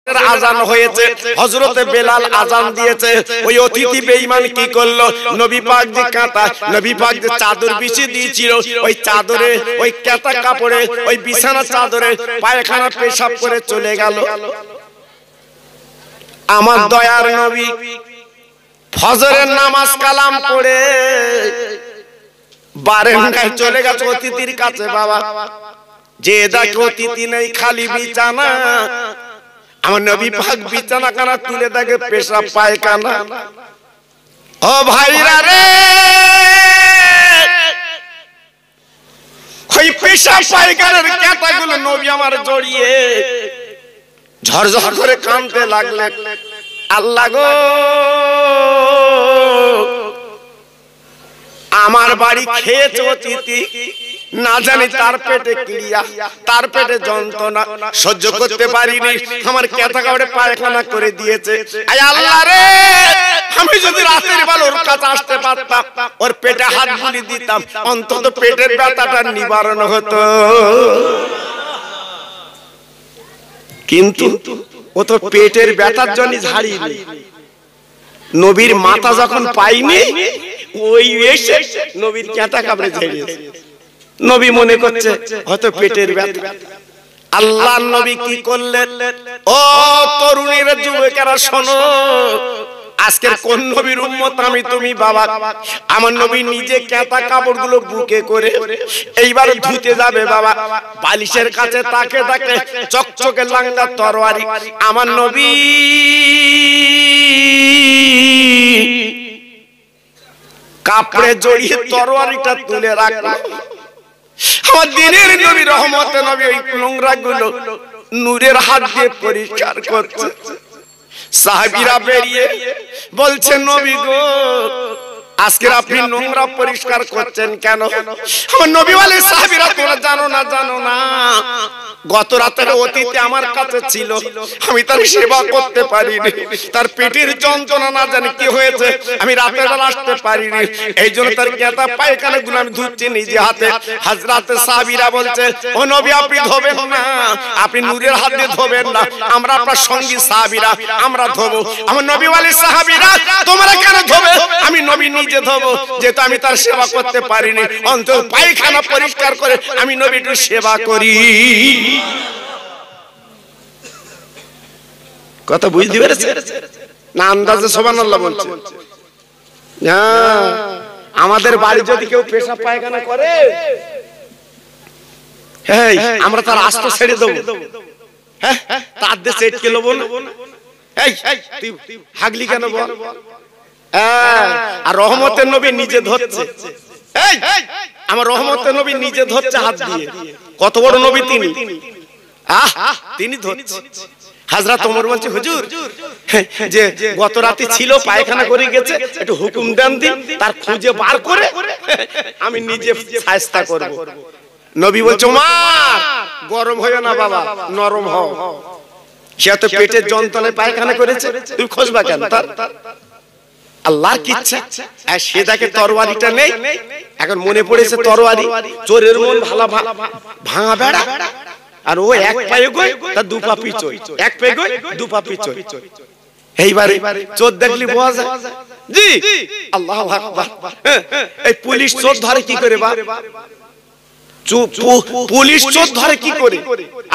আজান হয়েছে, হযরতে বেলাল আজান দিয়েছে। ওই অতিথি বেঈমান কি করলো, নবী পাক যে কাঁথা, নবী পাক যে চাদর বিছিয়ে দিয়েছিল, ওই চাদরে, ওই কাঁথা কাপড়ে, ওই বিছানা চাদরে পায়খানা পেশাব করে চলে গেল। আমার দয়ার নবী ফজরের নামাজ কালাম পড়ে বারান্দায় চলে গেছে অতিথির কাছে। বাবা, যে দেখো অতিথি নেই, খালি বিছানা। আমার নবী পাক বিছানা কানা তুলে দেখে পেশাব পায়খানা। ও ভাইরা রে, ওই পেশাব পায়খানার কাঁটাগুলো নবী আমার জড়িয়ে ঝরঝর করে কাঁদতে লাগলেন। আল্লাহ গো, আমার বাড়ি খেয়েছে অতিথি, না জানি তার পেটে ক্রিয়া, তার পেটে যন্ত্রণা সহ্য করতে পারিনি, আমার কেথা কাপড়ে পায়খানা করে দিয়েছে। আয় আল্লাহ রে, আমি যদি রাতের বেলা ওর কাছে আসতে পারতাম, ওর পেটে হাত বুলিয়ে দিতাম, অন্তত পেটের ব্যথাটা নিবারণ হতো। কিন্তু ও তো পেটের ব্যথার জন্য ঝাড়িনি। নবীর মাথা যখন পাইনি, ওই এসে নবীর কেথা কাপড়ে ঝেড়েছে। নবী মনে করছে হয়তো পেটের ব্যথা। আল্লাহর নবী কি করলেন? ও তরুণীরা, যুবকেরা শোনো, আজকের কোন নবীর উম্মত আমি তুমি? বাবা, আমার নবী নিজে কেথা কাপড়গুলো বুকে করে এইবার ধুতে যাবে। বাবা, বালিশের কাছে তাকে তাকে চকচকে লাঙ্গা তরবারি আমার নবী কাপড়ে জড়িয়ে তরবারিটা তুলে রাখলো। আমার দিনের নবী রহমতে নবী ওই নোংরা গুলো নূরের হাত দিয়ে পরিষ্কার করছে। সাহাবীরা বেরিয়ে বলছে, নবী গো, আজকে আপনি নোংরা পরিষ্কার করছেন কেন? আমার নবী বলে, সাহাবীরা তোমরা জানো না, জানো না, গত রাতের অতিথি আমার কাছে ছিল, আমি তার সেবা করতে পারিনি, তার পেটের যন্ত্রণা না জানি কি হয়েছে, আমি রাতের বেলা আসতে পারিনি, এই জন্য তার কেথা পায়খানা গুলো আমি ধুচ্ছি নিজে হাতে। হযরত সাহাবীরা বলছে, ও নবী, আপনি ধোবেন না, আপনি নূরের হাত দিয়ে ধোবেন না, আমরা আপনার সঙ্গী সাহাবীরা, আমরা ধোবো। আমার নবী বলে, সাহাবীরা তোমরা কেন ধোবে? আমি নবী নিজে ধোবো, যেহেতু আমি তার সেবা করতে পারিনি, অন্তত পায়খানা পরিষ্কার করে আমি নবী একটু সেবা করি। কথা বুঝতে পেরেছে না? আন্দাজে সুবহানাল্লাহ বলছে। আমাদের বাড়ি যদি কেউ পেশাব পায়খানা করে, আমরা তার আস্ত ছেড়ে দেবো? হ্যাঁ, তার দেশে এটকে নেবো না? তুই হাগলি কেন বল? আর রহমতের নবী নিজে ধরছে, আমার রহমতের নবী নিজে ধরছে হাত দিয়ে। কত বড় নবী তিনি, তিনি ধরছে। হযরত ওমর বলছে, হুজুর, যে গত রাতে ছিল পায়খানা করে গেছে, একটু হুকুম দেন দিন, তার খুঁজে বার করে আমি নিজে শায়েস্তা করব। নবী বলছে, ওমর, গরম হইও না বাবা, নরম হও, সে তো পেটের যন্ত্রণায় পায়খানা করেছে, তুই খোঁজবা কেন? তার আল্লাহর কি ইচ্ছা, সে দেখে তরবারিটা নেই, এখন মনে পড়েছে তরবারি, চোরের মন ভাঙা বেড়া, আর ও এক পায়ে গই, তার দু পা পিছই, এক পায়ে গই, দু পা পিছই। এইবারে চোর দেখলি বোঝা যায়। জি, আল্লাহু আকবার। এই পুলিশ চোর ধরে কি করে? বা পুলিশ চোর ধরে কি করে?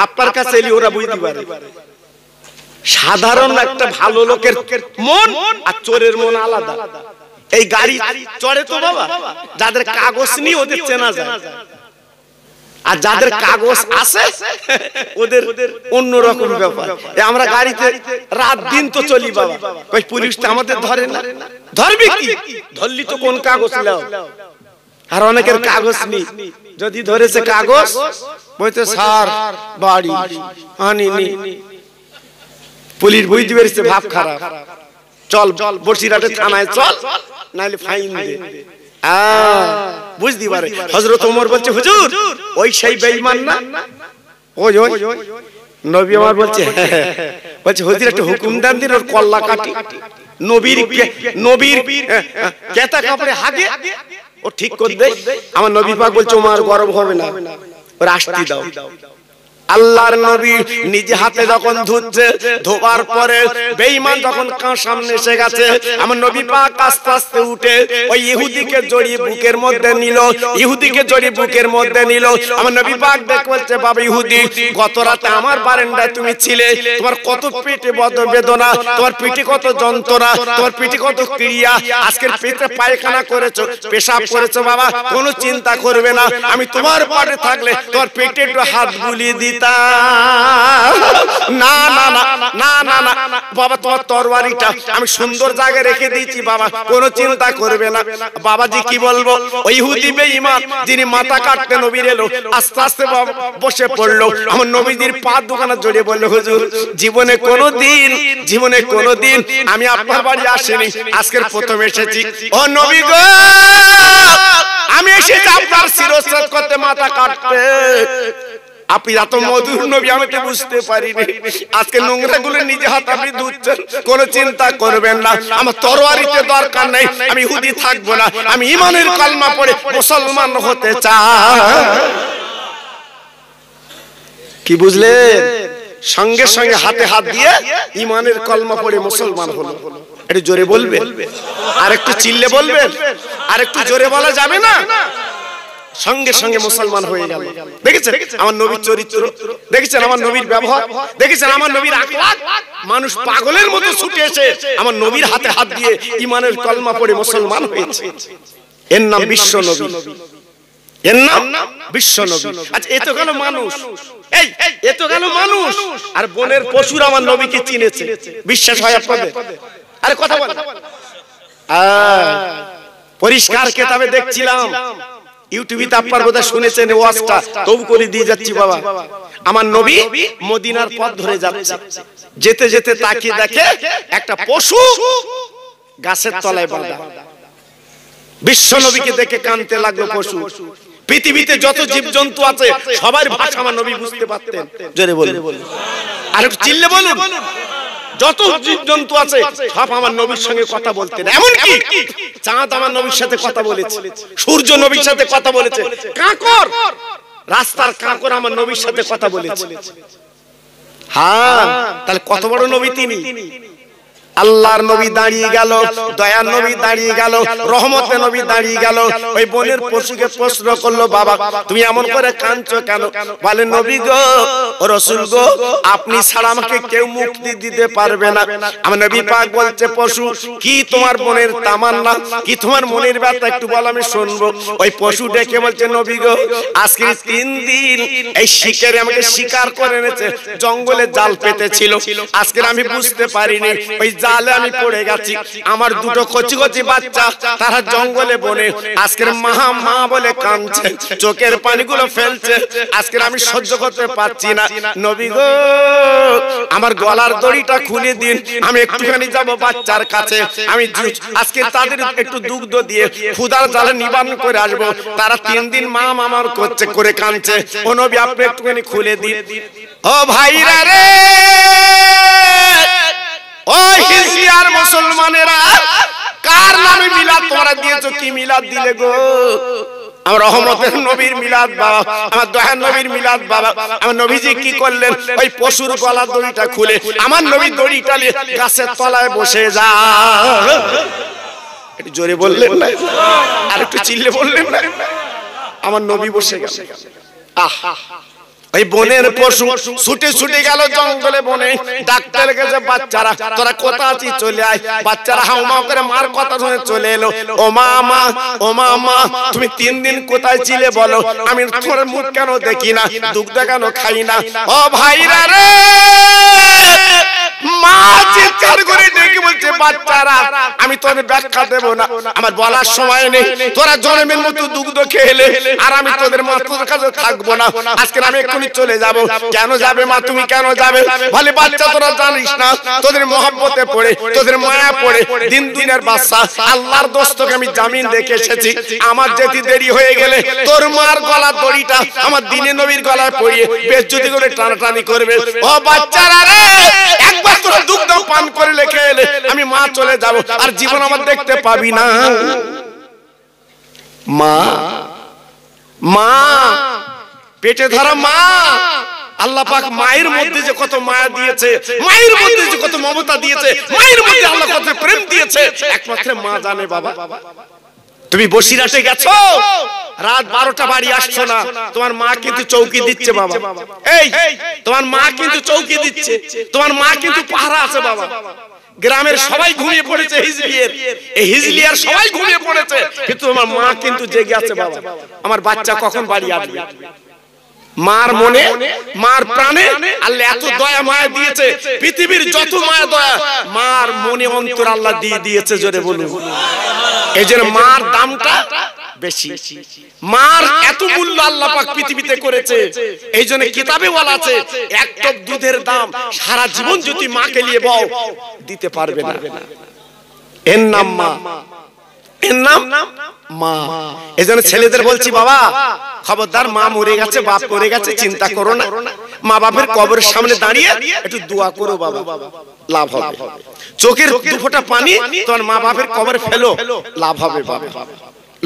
আপনার কাছে এলি ওরা বুঝতে পারে। সাধারণ একটা ভালো লোকের মন আর চোরের মন আলাদা। এই গাড়ি চড়ে তো বাবা, যাদের কাগজ নেই ওদের চেনা যায়, আর যাদের কাগজ আছে ওদের অন্যরকম ব্যাপার। আমরা গাড়িতে রাত দিন তো চলি বাবা, ওই পুলিশ তো আমাদের ধরে না। ধরবি কি? ধরলি তো কোন কাগজ নাও। আর অনেকের কাগজ নেই, যদি ধরেছে কাগজ বলতে স্যার বাড়ি আনিনি, পুলিশ বুঝতে পেরেছে ভাব খারাপ, চল বসিরহাটে থানায় চল, নাইলে ফাইন দে। বুঝতে পারে। হযরত ওমর বলছে, হুজুর, ওই সেই বেঈমান না? ওই ওই নবী আমার বলছে, বলছে হুজুর একটু হুকুম দেন দিন, ওর কল্লা কাটি। নবীর কেথা কাপড়ে হাগে ও ঠিক করে দেয়। আমার নবী পাক বলছে, ওমর গরম হবে না, ওর আসতে দাও। আল্লাহর নবী নিজে হাতে যখন ধুচ্ছে, ধোবার পরে বেঈমান যখন সামনে এসে গেছে, আমার নবী পাক আস্তে আস্তে উঠে ওই ইহুদিকে জড়িয়ে বুকের মধ্যে নিল, ইহুদিকে জড়িয়ে বুকের মধ্যে নিল। আমার নবী পাক দেখে বলছে, বাবা ইহুদি, গত রাতে আমার বারান্দায় তুমি ছিলে, তোমার কত পেটে বেদনা, তোমার পেটে কত যন্ত্রণা, তোমার পেটে কত ক্রিয়া, আজকের পেটে পায়খানা করেছো, পেশাব করেছো, বাবা কোনো চিন্তা করবে না, আমি তোমার পাশে থাকলে তোমার পেটে একটু হাত বুলিয়ে দিতাম। না না না না না না বাবা, তোমার তরবারিটা আমি সুন্দর জায়গায় রেখে দিয়েছি, বাবা কোনো চিন্তা করবে না। বাবাজি কি বলবো, ওই ইহুদি বেঈমান যিনি মাথা কাটতে নবীর এলো, আস্তে আস্তে বসে পড়লো, আমার নবীজির পা দোকানে জড়িয়ে বললো, হুজুর জীবনে কোনোদিন আমি আপনার বাড়ি আসিনি, আজকের প্রথম এসেছি। ও নবী গো, আমি এসেছি আপনার শিরশ্রেদ করতে, মাথা কাটতে। আপনি এত মধুর নবী আমি তো বুঝতে পারিনি। আজকে নোংরা গুলো নিজে হাতে আপনি ধুচ্ছেন, কোনো চিন্তা করবেন না, আমার তরবারিতে দরকার নেই, আমি ইহুদি থাকবো না, আমি ঈমানের কালমা পড়ে মুসলমান হতে চাই। কি বুঝলেন? সঙ্গে সঙ্গে হাতে হাত দিয়ে ঈমানের কলমা পড়ে মুসলমান হলো। একটু জোরে বলবেন, আর একটু চিল্লে বলবেন, আর একটু জোরে বলা যাবে না? সঙ্গে সঙ্গে মুসলমান হয়ে গেল। দেখেছেন আমার নবীর চরিত্র, দেখেছেন আমার নবীর ব্যবহার, দেখেছেন আমার নবীর আকলাক। মানুষ পাগলের মতো ছুটে এসে আমার নবীর হাতে হাত দিয়ে ঈমানের কলমা পড়ে মুসলমান হয়েছে। এর নাম বিশ্ব নবী, এর নাম বিশ্ব নবী। আচ্ছা, এ তো গেল মানুষ, এই এ তো গেল মানুষ, আর বনের পশুরা আমার নবীকে চিনেছে। বিশ্বাস হয় আপনাদের? আরে কথা বল। পরিষ্কার কিতাবে দেখছিলাম, ইউটিউবে আপনার বোধহয় শুনেছেন ওয়াজটা, তবু করে দিয়ে যাচ্ছি বাবা। আমার নবী মদিনার পথ ধরে যাচ্ছে, যেতে যেতে তাকিয়ে দেখে একটা পশু গাছের তলায় বাঁধা। বিশ্ব নবীকে দেখে কাঁদতে লাগলো পশু। পৃথিবীতে যত জীবজন্তু আছে সবার ভাষা আমার নবী বুঝতে পারতেন। জোরে বলুন, আর একটু চিল্লে বলুন। যত জীবজন্তু আছে সব আমার নবীর সঙ্গে কথা বলতেন। এমনকি চাঁদ আমার নবীর সাথে কথা বলেছে, সূর্য নবীর সাথে কথা বলেছে, কাঁকর, রাস্তার কাঁকর আমার নবীর সাথে কথা বলেছে। হ্যাঁ, তাহলে কত বড় নবী তিনি। আল্লাহর নবী দাঁড়িয়ে গেল, দয়ার নবী দাঁড়িয়ে গেল, রহমতের নবী দাঁড়িয়ে গেল। ওই বনের পশুকে প্রশ্ন করলো, বাবা তুমি এমন করে কাঁদছো কেন? বলে, নবী গো, ও রাসূল গো, আপনি ছাড়া আমাকে কেউ মুক্তি দিতে পারবে না। আমার নবী পাক বলছে, পশু কি তোমার মনের তামান্না, কি তোমার মনের ব্যথা একটু বল, আমি শুনবো। ওই পশু ডেকে বলছে, নবী গো, আজকে 3 দিন এই শিকারে আমাকে শিকার করে এনেছে, জঙ্গলে জাল পেতেছিল, আজকে আমি বুঝতে পারিনি, ওই জালে আমি পড়ে গেছি। আমার দুটো কচি কচি বাচ্চা তারা জঙ্গলে বনে আজকের মা বলে কাঁদছে, চোখের পানিগুলো ফেলছে, আজকের আমি সহ্য করতে পারছি না। নবী গো, আমার গলার দড়িটা খুলে দিন, আমি একটুখানি যাব বাচ্চার কাছে, আমি আজকে তাদের একটু দুগ্ধ দিয়ে ক্ষুধার জ্বালা নিবারণ করে আসবো। তারা 3 দিন মা মামার করছে করে কাঁদছে, ও নবী আপনি একটুখানি খুলে দিন। ও ভাইরা রে, ও হিজরিয়ার মুসলমানেরা, কার নামে মিলাদ তোমরা দিয়েছো? কি মিলাদ দিলে গো? আমার রহমতের নবীর মিলাদ বাবা, আমার দয়ার নবীর মিলাদ বাবা। আমার নবীজি কি করলেন? ওই পশুর গলার দড়িটা খুলে আমার নবীর দড়িটা নিয়ে গাছের তলায় বসে যা। একটু জোরে বললেন না, আর একটু চিল্লে বললেন না। আমার নবী বসে গেল। আহা, ওই বনের পশু ছুটে ছুটে গেল জঙ্গলে বনে, ডাক্তার কাছে, বাচ্চারা তোরা কোথা আছিস চলে আয়। বাচ্চারা হাউমাউ করে মার কথা শুনে চলে এলো। ও মা, ও মা, তুমি 3 দিন কোথায় ছিলে বলো, আমি তোমার মুখ কেন দেখি না, দুগ্ধ কেন খাই না? ও ভাইরা রে, মা চিৎকার করে ডেকে বলছে, বাচ্চারা আমি তোদের ব্যাখ্যা দেব না, আমার বলার সময় নেই, তোরা জন্মের মতো দুগ্ধ খেলে, আর আমি তোদের মা তোদের কাছে থাকবো না, আজকে আমি এক্ষুনি চলে যাব। কেন যাবে মা, তুমি কেন যাবে? বলে, বাচ্চা তোরা জানিস না, তোদের মহব্বতে পড়ে, তোদের মায়া পড়ে দিনের বাচ্চা, আল্লাহর দোস্তকে আমি জামিন রেখে এসেছি, আমার যেতে দেরি হয়ে গেলে তোর মার গলার দড়িটা আমার দিনে নবীর গলায় পড়িয়ে বেজ্জতি করে টানাটানি করবে। ও বাচ্চারা রে, একবার তোরা দুগ্ধ পান করে লেখে এলে আমি মা চলে যাব, আর জীবন আমার দেখতে পাবি না। মা, মা পেটে ধরা মা আল্লাহ পাক মায়ের মধ্যে যে কত মায়া দিয়েছে, মায়ের মধ্যে যে কত মমতা দিয়েছে, মায়ের মধ্যে আল্লাহ কত প্রেম দিয়েছে, একমাত্র মা জানে বাবা। তুমি বসিরহাটে গেছো, রাত 12টা বাড়ি আসছো না, তোমার মা কিন্তু চৌকি দিচ্ছে বাবা। এই তোমার মা কিন্তু চৌকি দিচ্ছে, তোমার মা কিন্তু পাহারা আছে বাবা। গ্রামের সবাই ঘুমিয়ে পড়েছে, হিজলিয়ার এই হিজলিয়ার সবাই ঘুমিয়ে পড়েছে, কিন্তু তোমার মা কিন্তু জেগে আছে বাবা। আমার বাচ্চা কখন বাড়ি আসবে? মার মনে, মার প্রাণে আল্লাহ এত দয়া মায়া দিয়েছে, পৃথিবীর যত মায়া দয়া মার মনে অন্তর আল্লাহ দিয়ে দিয়েছে, জোরে বলুন। এই জন্য মার দামটা বেশি, মার এত মূল্য আল্লাহ পাক পৃথিবীতে করেছে। এই জন্য কিতাবে বলা আছে, এক টপ দুধের দাম সারা জীবন যদি মাকে নিয়ে বও দিতে পারবে না। এর নাম মা, এর নাম মা। এই জন্য ছেলেদের বলছি বাবা, খবরদার, মা মরে গেছে, বাপ মরে গেছে, চিন্তা করো না। মা বাপের কবরের সামনে দাঁড়িয়ে একটু দোয়া করো বাবা, লাভ হবে। চোখের দু ফোঁটা পানি তোমার মা বাপের কবরে ফেলো, লাভ হবে বাবা,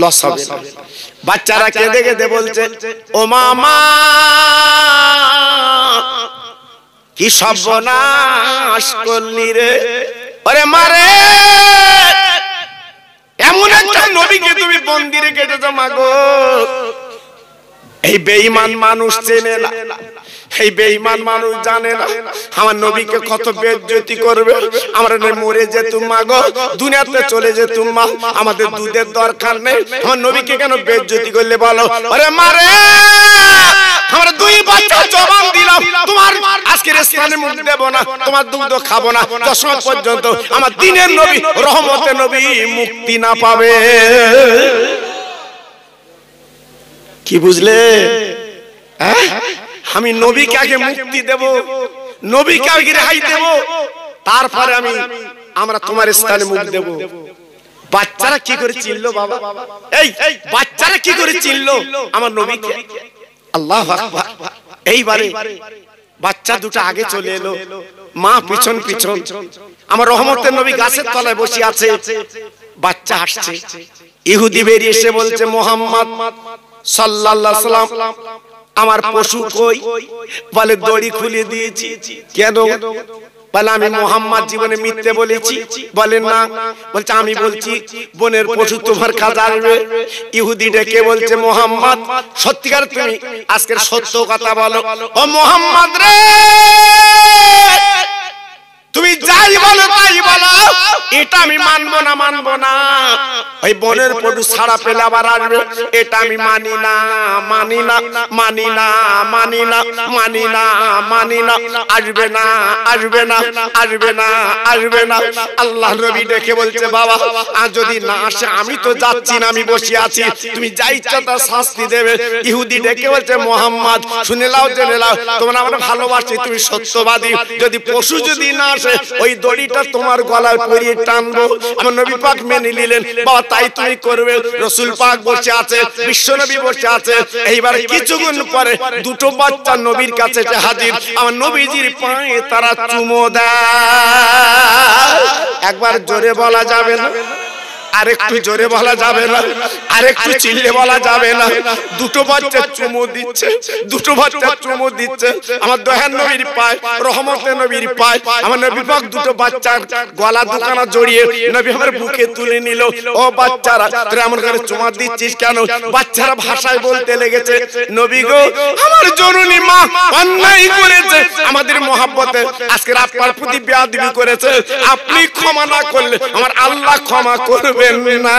লস হবে। বাচ্চারা কেঁদে কেঁদে বলছে, ও মামা কি সর্বনাশ করলি রে, ওরে মারে, এমন একটা নবীকে তুমি বন্দিরে কেটেছো মাগো। এই বেঈমান মানুষ চেনে না, এই বেঈমান মানুষ জানে না আমার নবীকে কত বেইজ্জতি করবে। আমরা মরে যেতুম মাগো, দুনিয়াতে চলে যেতুম মা, আমাদের দুধের দরকার নেই, আমার নবীকে কেন বেইজ্জতি করলে বলো? আরে মারে, আমরা দুই বাচ্চা জবান দিলাম, তোমার আজকের স্থানে মুখ দেব না, তোমার দুধ খাবো না, দশম পর্যন্ত আমার দিনের নবী, রহমতের নবী মুক্তি না পাবে। কি বুঝলে? আমি নবীকে আগে মুক্তি দেব, নবীকে আগে রেহাই দেব, তারপরে আমরা তোমার স্থানে মুখ দেব। বাচ্চারা কি করে চিনলো বাবা? এই বাচ্চারা কি করে চিনলো আমার নবীকে? আল্লাহু আকবার। এইবারে বাচ্চা দুটো আগে চলে এলো, মা পিছন পিছন। আমার রহমতের নবী গাছের তলায় বসে আছে, বাচ্চা হাসছে। ইহুদি বেরিয়ে এসে বলছে, মুহাম্মদ সাল্লাল্লাহু আলাইহি সাল্লাম আমার পশু কই? বলে দড়ি খুলে দিয়েছি। কেন? বলে আমি মুহাম্মদ জীবনে মিথ্যে বলেছি? বলে না। বলছে আমি বলছি বনের পশু তোমার কাছে আসবে। ইহুদি ডেকে বলছে, মুহাম্মদ সত্যিকার তুমি আজকের সত্য কথা বলো। ও মুহাম্মদ রে, তুমি যাই বলো তাই বলো, এটা আমি মানবো না, মানবো না। ওই বনের পশু ছাড়া পেলে আবার আসবে, এটা আমি মানি না, মানি না, মানি না, মানি না, মানি না, মানি না, আসবে না, আসবে না, আসবে না, আসবে না। আল্লাহ নবী দেখে বলছে, বাবা আর যদি না আসে আমি তো যাচ্ছি না, আমি বসে আছি, তুমি যা ইচ্ছা তা শাস্তি দেবে। ইহুদি ডেকে বলছে, মুহাম্মদ শুনে নাও, জেনে নাও, তোমরা আমরা ভালোবাসি, তুমি সত্যবাদী, যদি পশু যদি না আসে ওই দড়িটা তোমার গলায় পরিয়ে টানবো। আমার নবী পাক মেনে নিলেন, বাবা তাই তুমি করবে। রাসূল পাক বসে আছে, বিশ্ব নবী বসে আছে। এইবার কিছুক্ষণ পরে দুটো বাচ্চা নবীর কাছে এসে হাজির। আমার নবীজির পায়ে তারা চুমো দেয়। একবার জোরে বলা যাবে না, আরেকটু জোরে বলা যাবে না, আরেকটু চিল্লে বলা যাবে না। দুটো বাচ্চা চুমো দিচ্ছে, দুটো বাচ্চা চুমো দিচ্ছে আমার দয়ার নবীর পায়, রহমতের নবীর পায়। আমার নবী পাক দুটো বাচ্চার গলা দুখানা জড়িয়ে নবী আমার বুকে তুলে নিল। ও বাচ্চারা, তুই এমন করে চুমা দিচ্ছিস কেন? বাচ্চারা ভাষায় বলতে লেগেছে, নবী গো আমার জননী মা অন্যায় করেছে, আমাদের মহব্বতে আজকের আপনার প্রতি বেয়াদবি করেছে, আপনি ক্ষমা না করলে আমার আল্লাহ ক্ষমা করবে না।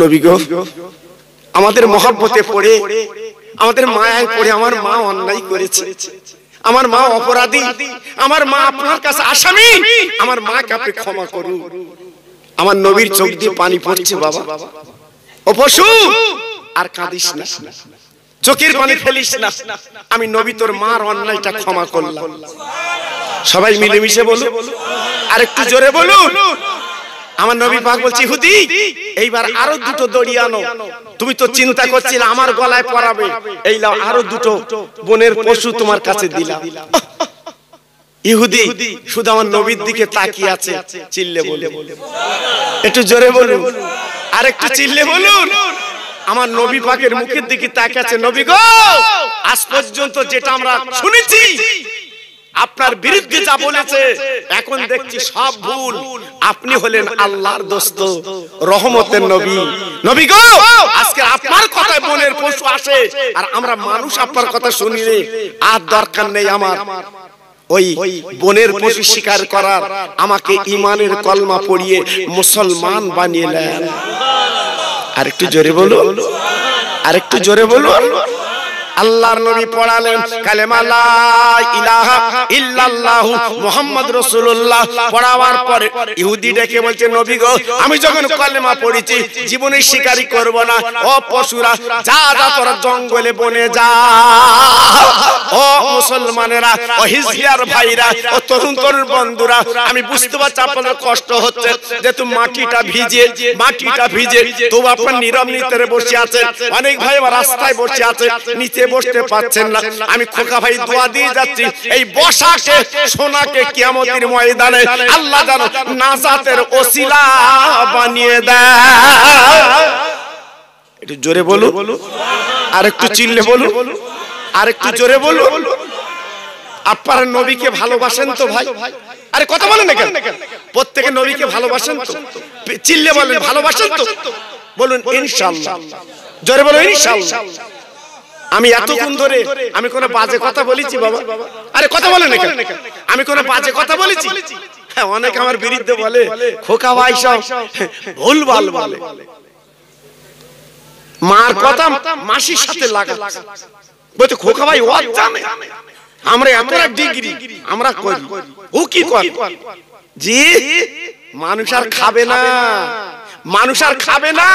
নবী গো আমাদের মহব্বতে পড়ে, আমাদের মায়ায় পড়ে আমার মা অন্যায় করেছে, আমার মা অপরাধী, আমার মা আপনার কাছে আসামি, আমার মাকে আপনি ক্ষমা করুন। আমার নবীর চোখ দিয়ে পানি পড়ছে। বাবা ও পশু আর কাঁদিস না, চোখের পানি ফেলিস না, আমি নবী তোর মার অন্যায়টা ক্ষমা করলাম। সবাই মিলেমিশে বলুন, আরেকটু জোরে বলুন। আমার নবী পাক বলছে, ইহুদি এইবার আরো দুটো দড়ি আনো, তুমি তো চিন্তা করছিলে আমার গলায় পরাবে, এই লাও আরো দুটো বনের পশু তোমার কাছে দিলাম। ইহুদি শুধু আমার নবীর দিকে তাকিয়ে আছে। চিল্লে বলে, একটু জোরে বলুন, আরেকটু চিল্লে বলুন। আমার নবী পাকের মুখের দিকে তাকিয়ে আছে, নবী গো আজ পর্যন্ত যেটা আমরা শুনেছি আপনার বিরুদ্ধে যা বলেছে এখন দেখছি সব ভুল, আপনি হলেন আল্লাহর দোস্ত, রহমতের নবী। নবী গো আজকে আপনার কথায় বনের পশু আসে আর আমরা মানুষ আপনার কথা শুনিলে আর দরকার নেই আমার ওই বনের পশু শিকার করার, আমাকে ঈমানের কলমা পড়িয়ে মুসলমান বানিয়ে নেন। আরেকটু জোরে বলুন, আরেকটু জোরে বলুন। আল্লাহর নবী পড়ালেন কালেমা লা ইলাহা ইল্লাল্লাহ মুহাম্মদ রাসূলুল্লাহ। পড়াবার পরে ইহুদি ডেকে বলছে, নবী গো আমি যখন কালেমা পড়েছি জীবনে শিকারি করব না, ও পশুরা যা যা তোরা জঙ্গলে বনে যা। ও মুসলমানেরা, ও হিজলিয়ার ভাইরা, ও তরুণ তরুণ বন্ধুরা, আমি বুঝতে পারছি আপনাদের কষ্ট হচ্ছে, যেহেতু মাটিটা ভিজে তবু আপনার নীরব নিতরে বসে আছেন। অনেক ভাই রাস্তায় বসে আছে, নিচে বসতে পাচ্ছেন না। আমি খোকা ভাই দোয়া দিয়ে যাচ্ছি, এই বসাকে সোনাকে কিয়ামতের ময়দানে আল্লাহ যেন নাজাতের ওসিলা বানিয়ে দেয়। একটু জোরে বলুন, আর একটু চিল্লে বলুন, আর একটু জোরে বলুন। আপনারা নবীকে ভালোবাসেন তো ভাই? আরে কথা বলেন না কেন? প্রত্যেকে নবীকে ভালোবাসেন তো? চিল্লে বলেন ভালোবাসেন তো? বলুন ইনশাআল্লাহ, জোরে বলুন ইনশাআল্লাহ। আমি এতক্ষণ ধরে আমি কোনো বাজে কথা বলেছি বাবা? আরে কথা বলেন না কেন? আমি কোনো বাজে কথা বলেছি? হ্যাঁ, অনেক আমার বিরুদ্ধে বলে খোকা ভাই সব ভুলভাল বলে, মার কথা মাসির সাথে লাগা বলতে খোকা ভাই ও জানে আমরা এতটা ডিগ্রি আমরা করি, ও কি করে? জি মানুষ আর খাবে না, মানুষ আর খাবে না,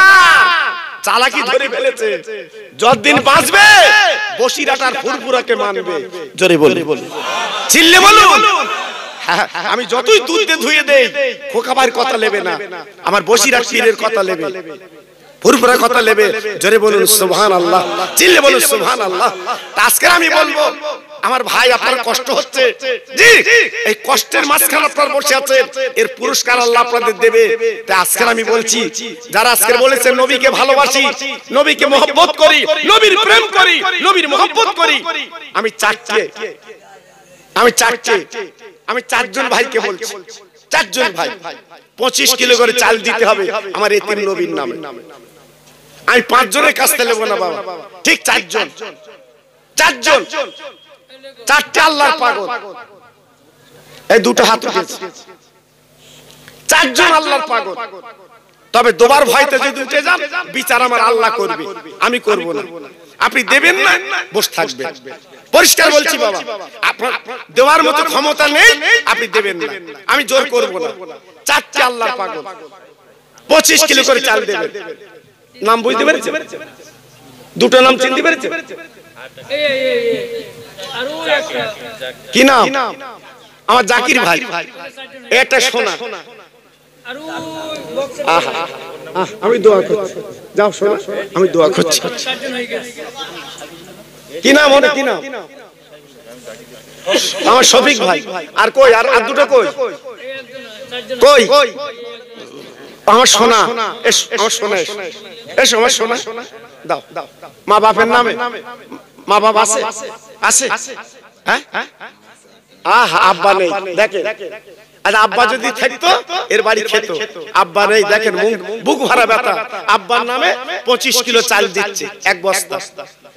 চালাকি ধরে ফেলেছে। যতদিন বাঁচবে বসিরাটার ফুরফুরাকে মানবে। জোরে বলুন, চিল্লে বলুন। আমি যতই দুধ দিয়ে ধুয়ে দেই খোকা ভাইয়ের কথা নেবে না, আমার বসিরাট পীরের কথা নেবে, ফুরফুরার কথা নেবে। জোরে বলুন সুবহানাল্লাহ, চিল্লে বলুন সুবহানাল্লাহ। আজকে আমি বলবো আমার ভাই আপনার কষ্ট হচ্ছে, জি এই কষ্টের মাঝখানে আপনারা বসে আছেন, এর পুরস্কার আল্লাহ আপনাদের দেবে। তাই আজকে আমি বলছি যারা আজকে বলেছেন নবীকে ভালোবাসি, নবীকে মহব্বত করি, নবীর প্রেম করি, নবীর মহব্বত করি, আমি চারজন ভাইকে বলছি, চারজন ভাই 25 কিলো করে চাল দিতে হবে আমার এতিম নবীর নামে। আমি 5 জনের কাছ থেকে নেব না বাবা, ঠিক চারজন, চারটে আল্লাহর পাগল, এই দুটো হাত উঠেছে, চারজন আল্লাহর পাগল। তবে দুবার ভয়তে যদি উঠে যান বিচার আমার আল্লাহ করবে, আমি করব না। আপনি দেবেন না, বসে থাকবেন। পরিষ্কার বলছি বাবা, আপনার দেওয়ার মতো ক্ষমতা নেই, আপনি দেবেন না, আমি জোর করব না। চারটে আল্লাহর পাগল 25 কিলো করে চাল দেবেন। নাম বুঝতে পেরেছেন? দুটো নাম চিনতে পেরেছেন? কি নাম? আমার জাকির ভাই, এটা শোনা। আমি দোয়া করছি, যাও শোনা, আমি দোয়া করছি। কি নাম ওটা? কি নাম? আমার শফিক ভাই। আর কই? আর দুটো কই? আমার সোনা, আমার সোনা, এসো আমার সোনা, দাও। মা বাপের নামে? মা বাবা আছে? আছে? হ্যাঁ, আব্বা নেই, দেখেন। আচ্ছা আব্বা যদি থাকতো এর বাড়ি খেত, আব্বা নেই, দেখেন বুক ভরা ব্যথা। আব্বার নামে 25 কিলো চাল দিচ্ছে, এক বস্তা।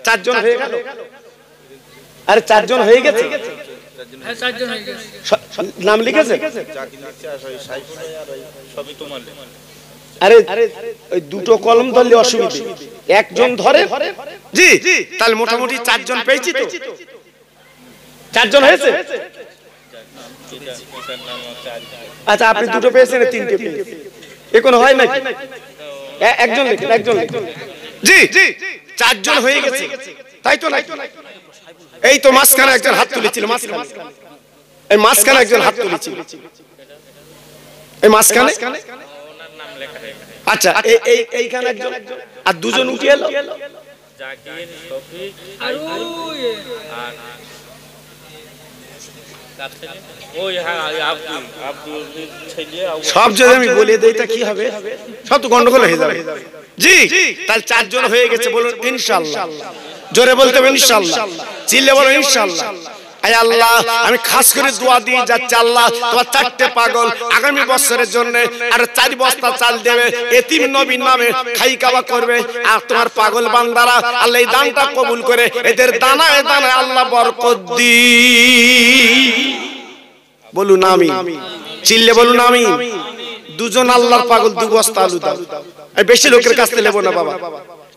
চারজন হয়ে গেল? আরে চারজন হয়ে গেছে, নাম লিখেছে? আরে ওই দুটো কলম ধরলে অসুবিধা, একজন ধরে। জি তাহলে মোটামুটি চারজন পেয়েছি তো? চারজন হয়েছে? আচ্ছা আপনি দুটো পেয়েছেন, তিনটে পেয়েছেন, এখন হয় নাকি? একজন লিখেন, একজন লিখেন। জি চারজন হয়ে গেছে, তাই তো? না এই তো মাঝখানে একজন হাত তুলেছিল, এই মাঝখানে একজন হাত তুলেছিল, এই মাঝখানে। আচ্ছা এইখানে একজন, আর দুজন উঠে এলো। সব যদি আমি বলে দেই তা কি হবে? সব তো গন্ডগোল হয়ে যাবে। জি, তাহলে 4 জন হয়ে গেছে, বলুন ইনশাআল্লাহ। জোরে বলতে হবে ইনশাআল্লাহ, চিল্লে বলো ইনশাআল্লাহ। আয় আল্লাহ, আমি খাস করে দোয়া দিয়ে যাচ্ছি, আল্লাহ তোমার 4টে পাগল আগামী বছরের জন্য আর 4 বস্তা চাল দেবে, এতিম নবীর নামে খাই কাবা করবে। আর তোমার পাগল বান্দারা আল্লাহ এই দানটা কবুল করে এদের দানায় দানায় আল্লাহ বরকত দি। বলুন আমিন, চিল্লে বলুন আমিন। 2 জন আল্লাহর পাগল 2 বস্তা আলু দাও। এই বেশি লোকের কাছ থেকে নেব না বাবা,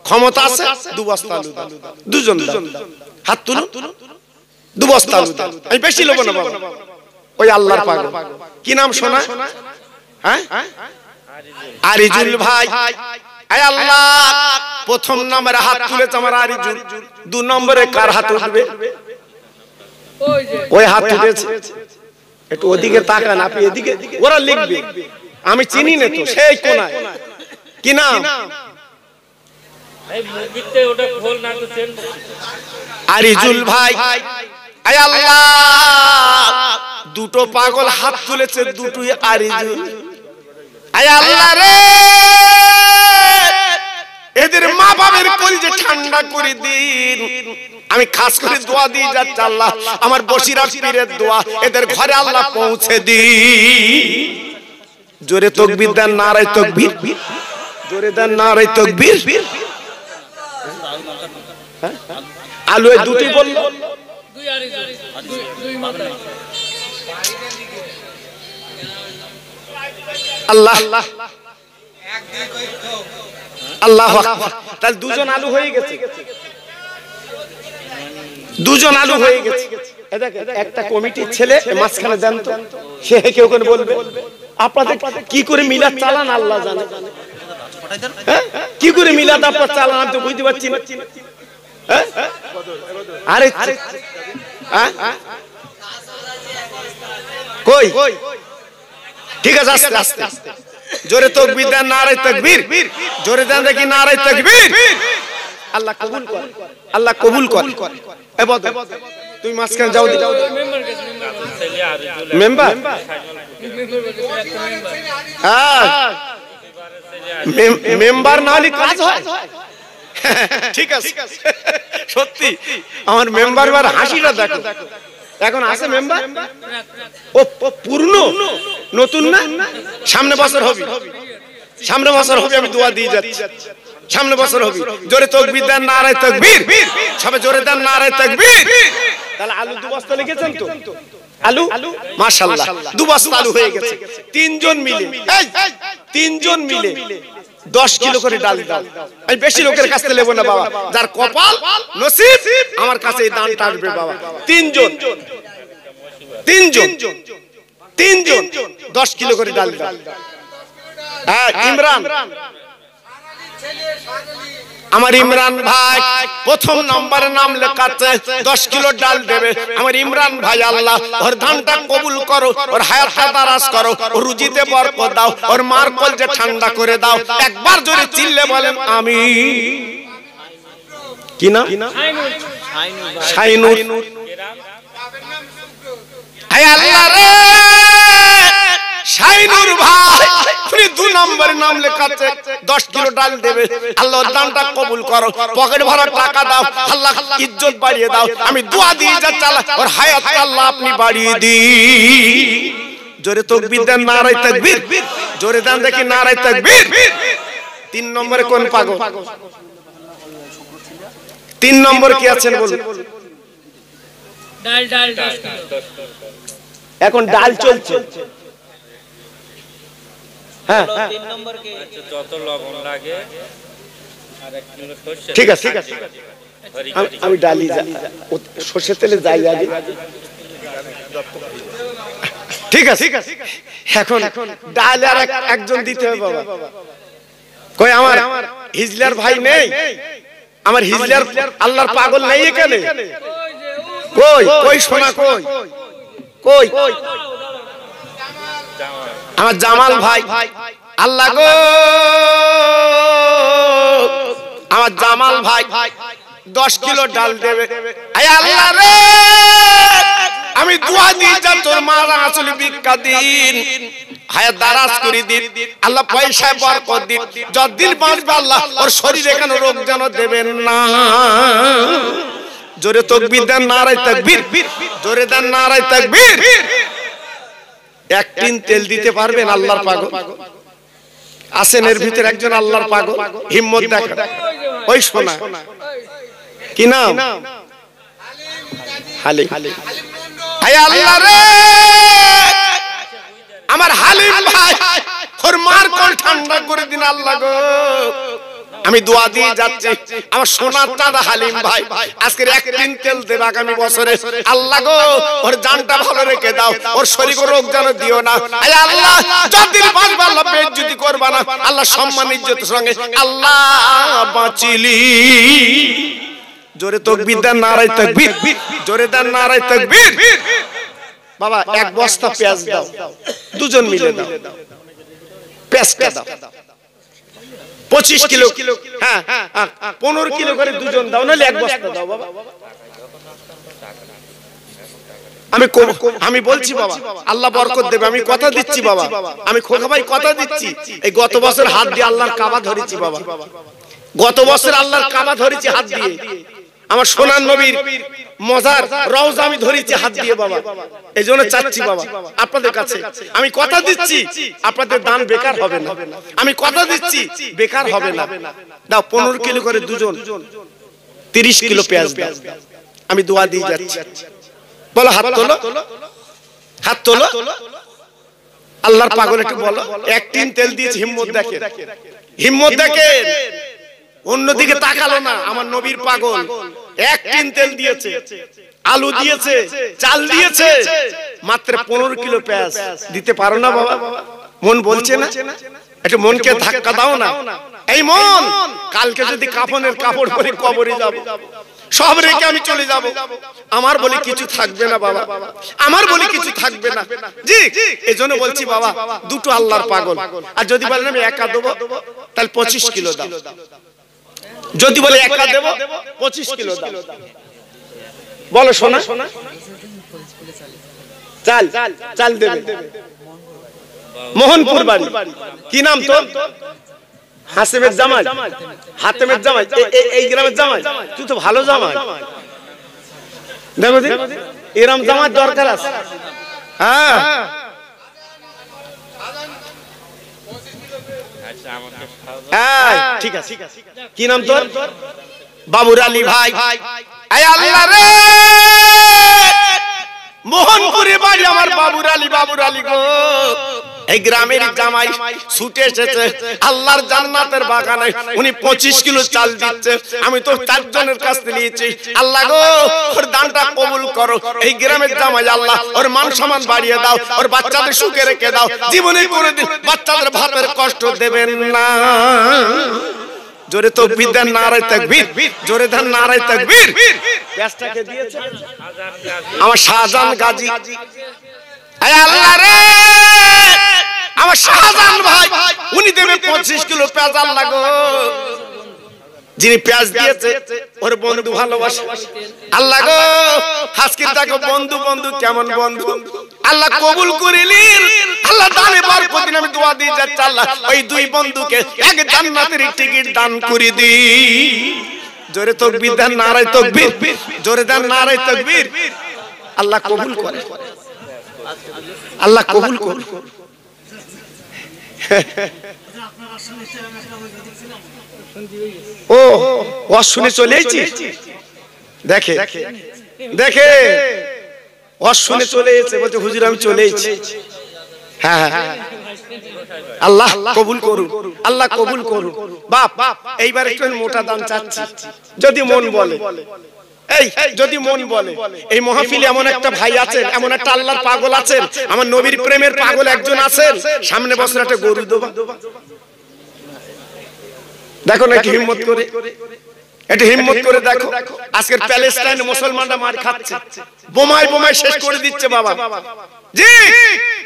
ক্ষমতা আছে 2 বস্তা আলু দাও। 2 জন হাত তুলুন, 2 বস্তা আলু দাও। আমি বেশি নেব না বাবা। ওই আল্লাহর পাগল কি নাম শোনা? হ্যাঁ, আরিজুল ভাই। আয় আল্লাহ, প্রথম নম্বরে হাত তুলেছে আমার আরিজুল। 2 নম্বরে কার হাত উঠবে? ওই হাত উঠেছে। একটু ওদিকে তাকান আপনি, এদিকে ওরা লিখবে। আমি চিনি না তো, সেই কোনায় কি নাম? আরিজুল ভাই। আয় আল্লাহ, 2টো পাগল হাত তুলেছে, 2টোই আরিজুল। আয় আল্লাহ রে, এদের মা বাবার কলিজা ঠান্ডা করে দিন। আমি খাস করে দোয়া দিয়ে যাচ্ছি, আল্লাহ আমার বসিরার পীরের দোয়া এদের ঘরে আল্লাহ পৌঁছে দিন। জোরে তাকবীর দেন, নারায়ে তাকবীর। জোরে দেন নারায়ে তাকবীর। আলু এই 2টি বলল, 2 আরিজুল, 2 মাত্র। আল্লাহ আল্লাহু আকবার। তাহলে 2 জন আলু হয়ে গেছে, 2 জন আলু হয়ে গেছে। একটা কমিটির ছেলে মাঝখানে দেন তো, সে কেউ কোন বলবে। আপনাদের কি করে মিলাদ চালান আল্লাহ জানে, কি করে মিলাদ আপনারা চালান আমি তো বুঝতে পারছি না। আরে কই ঠিক আছে, আস্তে আস্তে জোরে তাকবীর দেন, নারায়ে তাকবীর। জোরে দেন দেখি নারায়ে তাকবীর। আল্লাহ কবুল কর, আল্লাহ কবুল কর। এ বদ তুমি মাঝখানে যাও, মেম্বার। হ্যাঁ, মেম্বার না হলে কাজ হয়। ঠিক আছে, সত্যি আমার মেম্বার বার হাসিটা দেখো। এখন আছে মেম্বার, ও পূর্ণ নতুন না, সামনে বছর হবে, সামনে বছর হবে। আমি দোয়া দিয়ে যাচ্ছি, সামনে বছর হবে। জোরে তাকবীর দেন, নারায়ে তাকবীর। সবাই জোরে দেন নারায়ে তাকবীর। তাহলে আলু 2 বস্তা লিখেছেন তো? আলু মাশাআল্লাহ 2 বস্তা আলু হয়ে গেছে। 3 জন মিলে, এই 3 জন মিলে 10 কিলো করে ডাল দাও। আমি বেশি লোকের কাছ থেকে নেব না বাবা, যার কপাল নসিব আমার কাছে এই দানটা আসবে বাবা। 3 জন 10 কিলো করে ডাল দাও। হ্যাঁ, ইমরান, আমার ইমরান ভাই প্রথম নম্বরে নাম লেখাচ্ছে, 10 কিলো ডাল দেবে আমার ইমরান ভাই। আল্লাহ ওর ধানটা কবুল করো, ওর হায়াতটা দারাজ করো, ওর রুজিতে বরকত দাও, ওর মার কলজে ঠান্ডা করে দাও। একবার জোরে চিল্লে বলেন আমিন। কি নাম? শাইনুর। হে আল্লাহ রে, শাইনুর ভাই তুমি 2 নম্বরে নাম লেখাচ্ছে, 10 কিলো ডাল দেবে। আল্লাহ দানটা কবুল করো, পকেট ভরা টাকা দাও, আল্লাহ ইজ্জত বাড়িয়ে দাও। আমি দোয়া দিয়ে যাচ্ছি, আল্লাহ ওর হায়াত আল্লাহ আপনি বাড়িয়ে দিন। জোরে তাকবীর দেন, নারায়ে তাকবীর। জোরে দেন দেখি নারায়ে তাকবীর। 3 নম্বরে কোন পাগল? 3 নম্বর কি আছেন বলুন? ডাল ডাল 10 কিলো। এখন ডাল চলছে। হ্যাঁ, 3 নম্বর কে যত লবণ লাগে আর 1 কিলো সরষে। ঠিক আছে, ঠিক আছে, আমি ডালি সরষে তেলে যাই আগে। ঠিক আছে, এখন ডাল আর একজন দিতে হবে বাবা। কই আমার হিজলার ভাই নেই? আমার হিজলার আল্লাহর পাগল নেই এখানে? কই কই সোনা, কই কই আমার জামাল ভাই? আল্লাহ গো, আমার জামাল ভাই 10 কিলো ডাল দেবে। আয় আল্লাহ রে, আমি দোয়া দিই যা তোর মারা আসলে ভিক্ষা দিন, হায়াত দারাজ করে দিন, আল্লাহ পয়সায় বরকত দিন, যতদিন বাঁচবে আল্লাহ ওর শরীরে কোনো রোগ যেন দেবেন না। জোরে তাকবীর দেন, নারায়ে তাকবীর, জোরে দেন নারায়ে তাকবীর। এক টিন তেল দিতে পারবেন আল্লাহর পাগল আছেন এর ভিতরে একজন আল্লাহর পাগল, হিম্মত দেখেন। ওই শোনা কি নাম? হালিম। হায় আল্লাহ রে, আমার হালিম ভাই ওর মার কোল ঠান্ডা করে দিন আল্লাহ গো। আমি দোয়া দিয়ে যাচ্ছি আমার সোনার চাঁদা হালিম ভাই, আজকের এক টিন তেল দেবে আগামী বছরে। আল্লাহ গো ওর জানটা ভালো রেখে দাও, ওর শরীরে রোগ যেন দিও না। আয় আল্লাহ যতদিন বাঁচবে আল্লাহ বেইজ্জতি করবা না, আল্লাহ সম্মান ইজ্জতের সঙ্গে আল্লাহ বাঁচিলি। জোরে তাকবীর দেন, নারায়ে তাকবীর, জোরে দেন নারায়ে তাকবীর। বাবা এক বস্তা পেঁয়াজ দাও, দুজন মিলে দাও, পেঁয়াজটা দাও 25 কিলো, হ্যাঁ 15 কিলো করে দুজন দাও, নাহলে এক বস্তা দাও বাবা। আমি বলছি বাবা আল্লাহ বরকত দেবে, আমি কথা দিচ্ছি বাবা, আমি খোকা ভাই কথা দিচ্ছি। এই গত বছর হাত দিয়ে আল্লাহর কাবা ধরেছি বাবা, গত বছর আল্লাহর কাবা ধরেছি হাত দিয়ে, আমার সোনার নবীর মজার রওজা আমি ধরেছি হাত দিয়ে বাবা। এই জন্য চাচ্ছি বাবা আপনাদের কাছে, আমি কথা দিচ্ছি আপনাদের দান বেকার হবে না, আমি কথা দিচ্ছি বেকার হবে না। দাও 15 কিলো করে দুজন, 30 কিলো পেঁয়াজ দাও, আমি দোয়া দিয়ে যাচ্ছি। বলো হাত তোলো, হাত তোলো। আল্লাহর পাগল একটু বলো, এক টিন তেল দিয়েছে, হিম্মত দেখেন, হিম্মত দেখেন। অন্যদিকে তাকালো না, আমার নবীর পাগল এক টিন তেল দিয়েছে, আলু দিয়েছে, চাল দিয়েছে, মাত্র 15 কিলো পেঁয়াজ দিতে পারো না বাবা? মন বলছে না? একটু মনকে ধাক্কা দাও না। এই মন, কালকে যদি কাফনের কাপড় পরে কবরে যাব, সব রেখে আমি চলে যাব, আমার বলে কিছু থাকবে না বাবা, আমার বলে কিছু থাকবে না। জি এজন্য বলছি বাবা দুটো আল্লাহর পাগল। আর যদি বলেন আমি একা দেবো তাহলে 25 কিলো দাও, যদি বলে একা দেব 25 কিলো দাও। বলো শোনা, চাল চাল দেবে, মোহনপুর বাড়ি, কি নাম তো? হাসেমের জামাই, হাতেমের জামাই, এই গ্রামের জামাই। তুই তো ভালো জামাই, দেখো এরম জামাই দরকার আছে। হ্যাঁ ঠিক আছে। কি নাম তোর? বাবুর আলী ভাই। আয় আল্লাহ রে, মোহনপুরে বাড়ি আমার বাবুর আলী, বাবুর আলী গো। এই গ্রামের জামাই ছুটে এসেছে আল্লাহর জান্নাতের বাগানে, উনি 25 কিলো চাল দিচ্ছে, আমি তো 4 জনের কাছ থেকে নিয়েছি। আল্লাহ গো ওর দানটা কবুল করো, এই গ্রামের জামাই আল্লাহ ওর মান সম্মান বাড়িয়ে দাও, ওর বাচ্চাদের সুখে রেখে দাও, জীবনে কোনোদিন বাচ্চাদের ভাতের কষ্ট দেবেন না। জোরে তাকবীর দেন, নারায়ে তাকবীর, জোরে দেন নারায়ে তাকবীর। পেঁয়াজটাকে দিয়েছে আমার শাহজাহান গাজী। আয় আল্লাহ রে, আমার শাহজাহান ভাই উনি দেবে 25 কিলো পেঁয়াজ। আল্লাহ গো যিনি পেঁয়াজ দিয়েছে ওর বন্ধু ভালোবাসে। আল্লাহ গো আজকে দেখো বন্ধু, বন্ধু কেমন বন্ধু, আল্লাহ কবুল করিলেন। আল্লাহ দানে বরকত দিন, আমি দোয়া দিয়ে যাচ্ছি আল্লাহ ওই দুই বন্ধুকে এক জান্নাতের টিকিট দান করে দি। জোরে তাকবীর দেন, নারায়ে তাকবীর, জোরে দেন নারায়ে তাকবীর। আল্লাহ কবুল করে, আল্লাহ কবুল করে। ও শুনে চলে এসেছি, দেখে দেখে শুনে চলে এসেছে, বলছে হুজুর আমি চলে এসেছি। হ্যাঁ আল্লাহ কবুল করুন, আল্লাহ কবুল করুন। বাপ এইবার একটু মোটা দাম চাচ্ছি, যদি মন বলে। এই যদি মন বলে, এই মাহফিলে এমন একটা ভাই আছেন, এমন একটা আল্লাহর পাগল আছেন, আমার নবীর প্রেমের পাগল একজন আছেন, সামনে বছর একটা গরু দেবা। দেখো না একটু হিম্মত করে, একটু হিম্মত করে দেখো। আজকের প্যালেস্টাইনে মুসলমানরা মার খাচ্ছে, বোমায় বোমায় শেষ করে দিচ্ছে বাবা। জি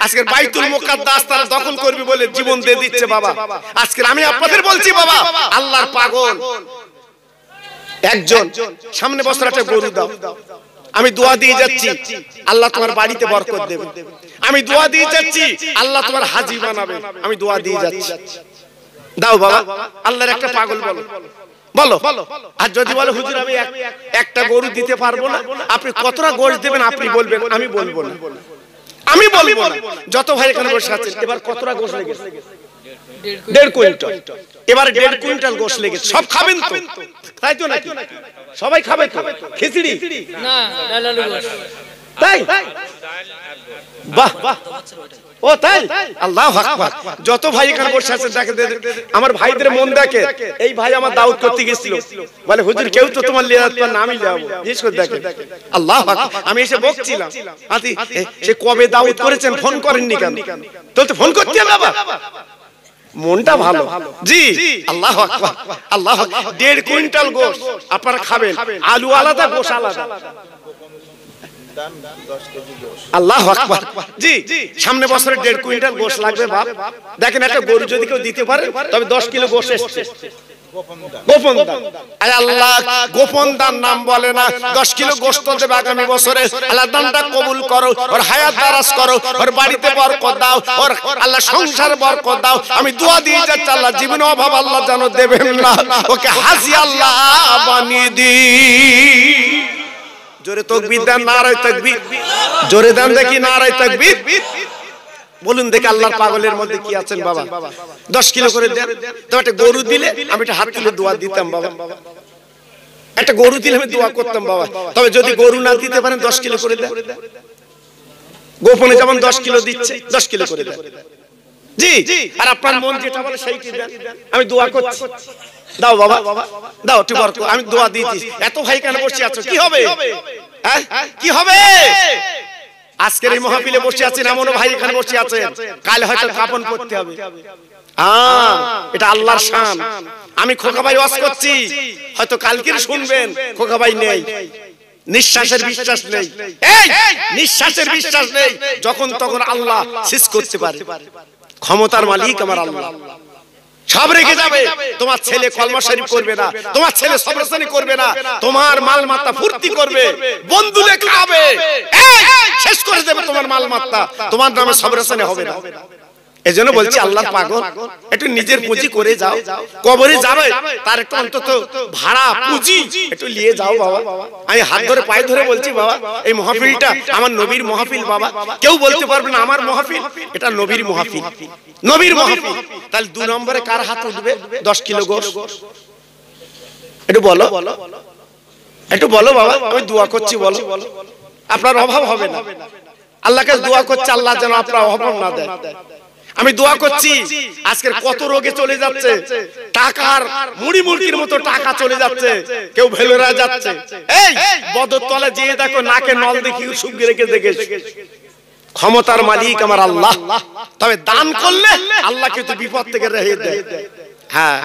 আজকের বাইতুল মুকাদ্দাস তারা দখল করবে বলে জীবন দিয়ে দিচ্ছে বাবা। আজকের আমি আপনাদের বলছি বাবা, আল্লাহর পাগল একজন সামনে বছর একটা গরু দাও, আমি দোয়া দিয়ে যাচ্ছি আল্লাহ তোমার বাড়িতে বরকত দেবে, আমি দোয়া দিয়ে যাচ্ছি আল্লাহ তোমার হাজী বানাবে, আমি দোয়া দিয়ে যাচ্ছি। দাও বাবা, আল্লাহর একটা পাগল বলো বলো। আর যদি বলো হুজুর আমি একটা গরু দিতে পারবো না, আপনি কতটা গোশত দেবেন আপনি বলবেন, আমি বলবো না, আমি বলবো না। যত ভাই এখানে বসে আছেন, এবার কতটা গোশত লেগেছে? 1.5 কুইন্টাল। এবারে 1.5 কুইন্টাল গোশত লেগেছে, সব খাবেন তো? তাই তো নাকি? সবাই খাবে তো? খিচুড়ি না, ডাল আলু গোশত। তাই? বাহ বাহ, ও তাই? আল্লাহু আকবার। যত ভাই এখানে বসে আছেন দেখে, আমার ভাইদের মন দেখে। এই ভাই আমার দাওয়াত করতে গেছিল, বলে হুজুর কেউ তো তোমার লিয়াত পার না, আমি যাব। জিজ্ঞেস করে দেখে, আল্লাহু আকবার। আমি এসে বকছিলাম, আতি সে কবে দাওয়াত করেছেন, ফোন করেননি কেন? তো ফোন করতে হবে বাবা, মনটা ভালো। জি আল্লাহু আকবার, আল্লাহু আকবার। 1.5 কুইন্টাল গোশত আপনারা খাবেন, আলু আলাদা, গোশত আলাদা। আল্লাহু আকবার। জি, সামনে বছরে 1.5 কুইন্টাল গোশত লাগবে বাপ। দেখেন একটা গরু যদি কেউ দিতে পারে, তবে 10 কিলো গোশত এসছে। গোপন দান, আয় আল্লাহ গোপন দান নাম বলে না। 10 কিলো গোশত দেবে আগামী বছরে। আল্লাহ দানটা কবুল করো, ওর হায়াত দারাজ করো, ওর বাড়িতে বরকত দাও, ওর আল্লাহ সংসারে বরকত দাও। আমি দোয়া দিয়ে যাচ্ছি আল্লাহ জীবনে অভাব আল্লাহ যেন দেবেন না, ওকে হাজী আল্লাহ বানিয়ে দিন। জোরে তাকবীর দেন, নারায়ে তাকবীর। জোরে দেন দেখি নারায়ে তাকবীর। বলুন দেখি আল্লাহর পাগলের মধ্যে কি আছেন বাবা? 10 কিলো করে দেন। তো একটা গরু দিলে আমি একটা হাত তুলে দোয়া দিতাম বাবা, একটা গরু দিলে আমি দোয়া করতাম বাবা। তবে যদি গরু না দিতে পারেন 10 কিলো করে দেন। গোপনে যেমন 10 কিলো দিচ্ছে, 10 কিলো করে দেন। জি, আর আপনার মন যেটা বলে সেইটি দেন, আমি দোয়া করছি। দাও বাবা, দাও একটু বরকত। আমি দোয়া দিয়েছি। এত ভাই কেন বসে আছো, কি হবে? কি হবে? আজকের এই মাহফিলে বসে আছেন, এমনও ভাই এখানে বসে আছেন কাল হয়তো কাফন পড়তে হবে। এটা আল্লাহর শান। আমি খোকা ভাই ওয়াজ করছি, হয়তো কালকে শুনবেন খোকা ভাই নেই, নিঃশ্বাসের বিশ্বাস নেই। এই নিঃশ্বাসের বিশ্বাস নেই, যখন তখন আল্লাহ শেষ করতে পারে। ক্ষমতার মালিক আমার আল্লাহ। সব রেখে যাবে। তোমার ছেলে কলমা শরীফ করবে না, তোমার ছেলে সবরসানি করবে না, তোমার মাল মাত্তা ফুর্তি করবে, বন্ধুলে খাবে, শেষ করে দেবে তোমার মাল মাত্তা, তোমার নামে সবরসানি হবে না। এজন্য বলছি আল্লাহর পাগল, একটু নিজের পুঁজি করে যাও। কবরে যাবে তার একটু অন্তত ভাড়া পুঁজি একটু নিয়ে যাও বাবা। আমি হাত ধরে পায়ে ধরে বলছি বাবা, এই মাহফিলটা আমার নবীর মাহফিল বাবা। কেউ বলতে পারবে না আমার মাহফিল, এটা নবীর মাহফিল, নবীর মাহফিল। তাহলে 2 নম্বরে কার হাত উঠবে 10 কিলো গোশত? একটু বলো, একটু বলো বাবা। আমি দোয়া করছি, বলো আপনার অভাব হবে না। আল্লাহকে দোয়া করছি আল্লাহ যেন আপনার অভাব না দেয়। আমি দোয়া করছি, আজকের কত রোগে চলে যাচ্ছে, টাকার মুড়ি মুড়কির মতো টাকা চলে যাচ্ছে, কেউ ভেলোরা যাচ্ছে। এই বদর তলে যেয়ে দেখো, নাকে নল দেখি শুকিয়ে রেখে দেখে। ক্ষমতার মালিক আমার আল্লাহ। তবে দান করলে আল্লাহ কিন্তু বিপদ থেকে রেহাই দেয়। হ্যাঁ,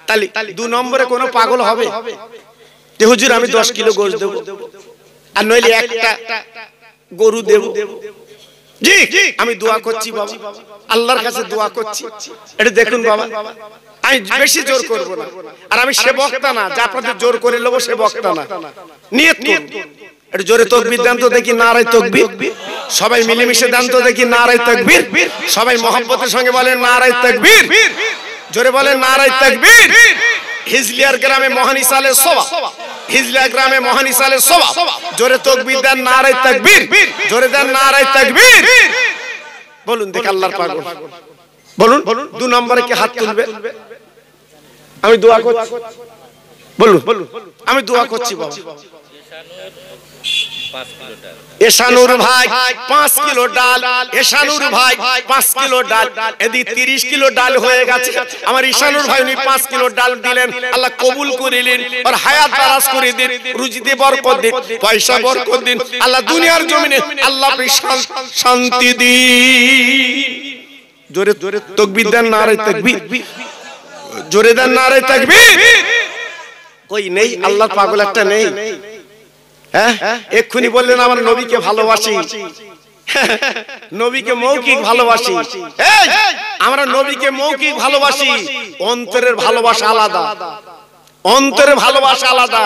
তাহলে 2 নম্বরে কোনো পাগল হবে যে হুজুর আমি 10 কিলো গোশত দেব, আর নইলে একটা গরু দেব। জি, আমি দোয়া করছি বাবা, আল্লাহর কাছে দোয়া করছি। এটা দেখুন বাবা, আমি বেশি জোর করব না, আর আমি সে বক্তা না যে আপনাদের জোর করে নেব, সে বক্তা না। নিয়ত করুন, একটু জোরে তাকবীর দেন তো দেখি, নারায়ে তাকবীর। সবাই মিলেমিশে দেন তো দেখি, নারায়ে তাকবীর। সবাই মহব্বতের সঙ্গে বলেন নারায়ে তাকবীর। জোরে বলেন নারায়ে তাকবীর। হিজলিয়ার গ্রামে মহান ইসালের সওয়াব, হিজলিয়া গ্রামে মহান ইসালের সওয়াব। জোরে তাকবীর দেন, নারায়ে তাকবীর। জোরে দেন নারায়ে তাকবীর। বলুন দেখি আল্লাহর পাগল, বলুন 2 নম্বরে কি হাত তুলবে? আমি দোয়া করছি, বলুন আমি দোয়া করছি বাবা। এশানুর ভাই 5 কিলো ডাল, এশানুর ভাই 5 কিলো ডাল, এদি 30 কিলো ডাল হয়ে গেছে। আমার ঈশানুর ভাই উনি 5 কিলো ডাল দিলেন, আল্লাহ কবুল করিলেন, আর হায়াত দারাজ করে দিন, রুজিতে বরকত দিন, পয়সা বরকত দিন, আল্লাহ দুনিয়ার জমিনে আল্লাহ শান্তি দিন। জোরে জোরে তাকবীর দেন, নারায়ে তাকবীর। জোরে দেন নারায়ে তাকবীর। কই নেই আল্লাহর পাগল একটা নেই? হ্যাঁ, এক্ষুনি বললেন আমার নবীকে ভালোবাসি, নবীকে মৌখিক ভালোবাসি। আমরা নবীকে মৌখিক ভালোবাসি, অন্তরের ভালোবাসা আলাদা, অন্তরের ভালোবাসা আলাদা।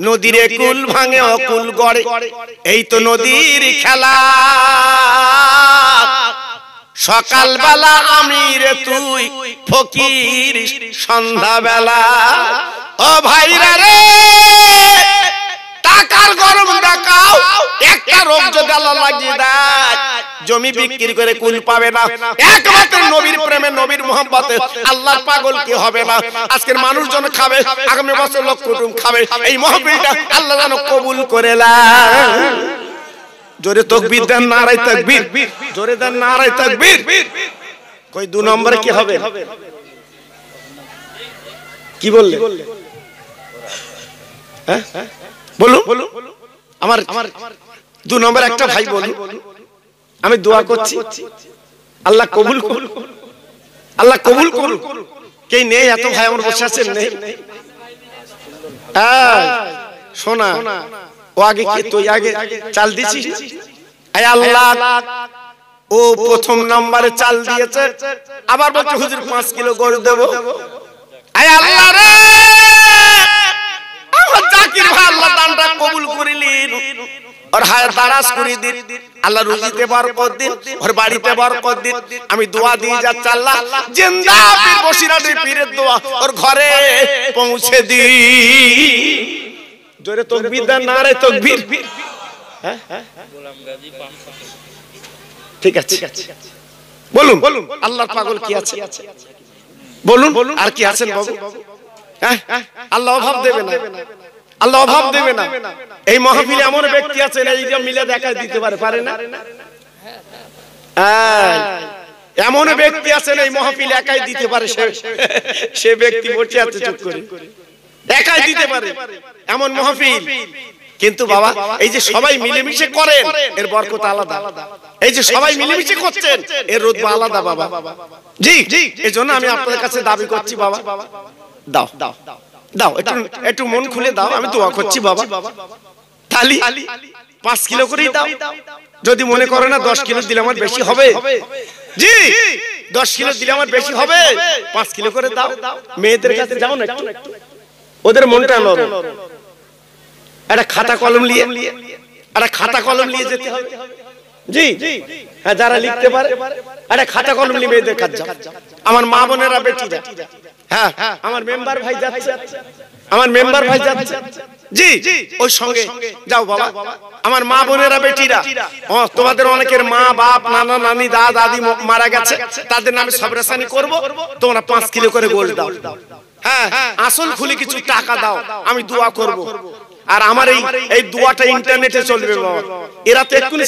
নদীরে কুল ভাঙে অকুল গড়ে, এই তো নদীর খেলা। সকালবেলা আমি রে তুই ফকির সন্ধ্যাবেলা। ও ভাইরা রে, টাকার গরম দেখাও, একটা রোগ যদি আল্লাহ লাগিয়ে দেয়, জমি বিক্রি করে কুল পাবে না। একমাত্র নবীর প্রেমে, নবীর মোহাম্মতে আল্লাহর পাগল কি হবে না? আজকের মানুষজন খাবে, আগামী বছর লোক কুটুম খাবে। এই মাহফিলটা আল্লাহ যেন কবুল করে নেয়। জোরে তাকবীর দেন, নারে তাকবীর, জোরে দেন নারে তাকবীর। কই 2 নম্বরে কি হবে? কি বললে? হ্যাঁ বলুন। আমার 2 নম্বর একটা ভাই বলুন। আমি দোয়া করছি আল্লাহ কবুল করুন, আল্লাহ কবুল করুন। কে নেই? এত ভাই আমার বসে আছেন নেই? শোনা, ও আগে কি তুই আগে চাল দিছিস? আয় আল্লাহ, ও প্রথম নম্বরে চাল দিয়েছে, আবার বলছে হুজুর 5 কিলো গরু দেব। আয় আল্লাহ রে, আমার জাকির ভাই আল্লাহ দানটা কবুল করিলেন, আর হায়াত দারাজ করে দিন, আল্লাহ রুজিতে বরকত দিন, ওর বাড়িতে বরকত দিন। আমি দোয়া দিয়ে যাচ্ছি আল্লাহ জিন্দা পীর বসিরাটি পীরের দোয়া ওর ঘরে পৌঁছে দিন। জোরে তাকবীর দেন, নারে তাকবীর। হ্যাঁ গোলাম গাজী 500। ঠিক আছে বলুন, আল্লাহর পাগল কি আছে বলুন, আর কি আছেন বাবু? হ্যাঁ আল্লাহ অভাব দেবে না, আল্লাহ অভাব দেবে না। এই মাহফিলে এমন ব্যক্তি আছেন এই যে মিলে দেখা দিতে পারে না। এমন ব্যক্তি আছেন এই মাহফিলে একাই দিতে পারে, সে ব্যক্তি বসে আছে চুপ করে, একাই দিতে পারে এমন মাহফিল। কিন্তু বাবা, এই যে সবাই মিলেমিশে করেন এর বরকত আলাদা। এই যে সবাই মিলেমিশে করছেন এর রুতবা আলাদা বাবা। জি, এজন্য আমি আপনাদের কাছে দাবি করছি বাবা, দাও দাও দাও, একটু মন খুলে দাও। আমি দোয়া করছি বাবা, তালি 5 কিলো করেই দাও। যদি মনে করো না 10 কিলো দিলে আমার বেশি হবে, জি 10 কিলো দিলে আমার বেশি হবে, 5 কিলো করে দাও। মেয়েদের কাছে যাও না একটু, ওদের মনটা নরম। একটা খাতা কলম নিয়ে যেতে হবে। জি হ্যাঁ, যারা লিখতে পারে একটা খাতা কলম নিয়ে মেয়েদের কাছে যাও। আমার মা বোনেরা, বেটিরা, হ্যাঁ আমার মেম্বার ভাই যাচ্ছে, জি ওই সঙ্গে যাও বাবা। আমার মা বোনেরা, বেটিরা, তোমাদের অনেকের মা বাপ, নানা নানি, দাদা দাদি মারা গেছে, তাদের নামে সবরাসানি করব। তোমরা 5 কিলো করে গোল্ড দাও। হ্যাঁ আসল খুলে কিছু টাকা দাও, আমি দোয়া করব। আর আমার এই দোয়াটা ইন্টারনেটে চলবে বাবা। এরা তো এক্ষুনি